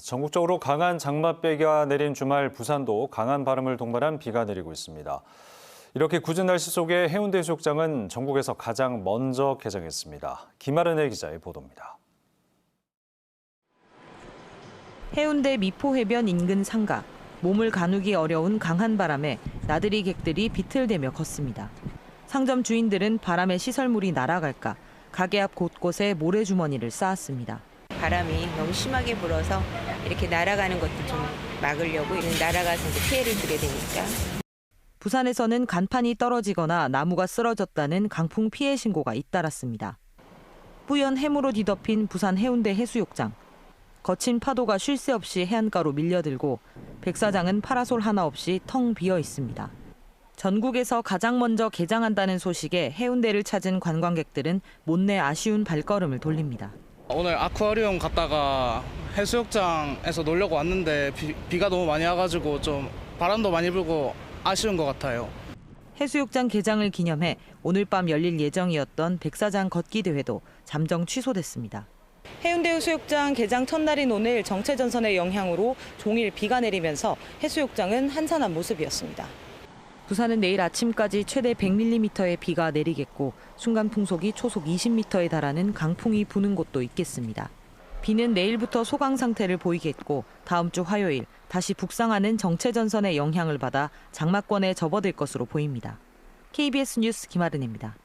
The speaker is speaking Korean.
전국적으로 강한 장맛비가 내린 주말 부산도 강한 바람을 동반한 비가 내리고 있습니다. 이렇게 궂은 날씨 속에 해운대 해수욕장은 전국에서 가장 먼저 개장했습니다. 김아른의 기자의 보도입니다. 해운대 미포해변 인근 상가. 몸을 가누기 어려운 강한 바람에 나들이 객들이 비틀대며 걷습니다. 상점 주인들은 바람에 시설물이 날아갈까 가게 앞 곳곳에 모래주머니를 쌓았습니다. 바람이 너무 심하게 불어서 이렇게 날아가는 것도 좀 막으려고 날아가서 이제 피해를 주게 되니까. 부산에서는 간판이 떨어지거나 나무가 쓰러졌다는 강풍 피해 신고가 잇따랐습니다. 뿌연 해무로 뒤덮인 부산 해운대 해수욕장. 거친 파도가 쉴 새 없이 해안가로 밀려들고 백사장은 파라솔 하나 없이 텅 비어 있습니다. 전국에서 가장 먼저 개장한다는 소식에 해운대를 찾은 관광객들은 못내 아쉬운 발걸음을 돌립니다. 오늘 아쿠아리움 갔다가 해수욕장에서 놀려고 왔는데 비가 너무 많이 와가지고 좀 바람도 많이 불고 아쉬운 것 같아요. 해수욕장 개장을 기념해 오늘 밤 열릴 예정이었던 백사장 걷기 대회도 잠정 취소됐습니다. 해운대 해수욕장 개장 첫날인 오늘 정체전선의 영향으로 종일 비가 내리면서 해수욕장은 한산한 모습이었습니다. 부산은 내일 아침까지 최대 100mm의 비가 내리겠고 순간 풍속이 초속 20m에 달하는 강풍이 부는 곳도 있겠습니다. 비는 내일부터 소강 상태를 보이겠고 다음 주 화요일 다시 북상하는 정체전선의 영향을 받아 장마권에 접어들 것으로 보입니다. KBS 뉴스 김아른입니다.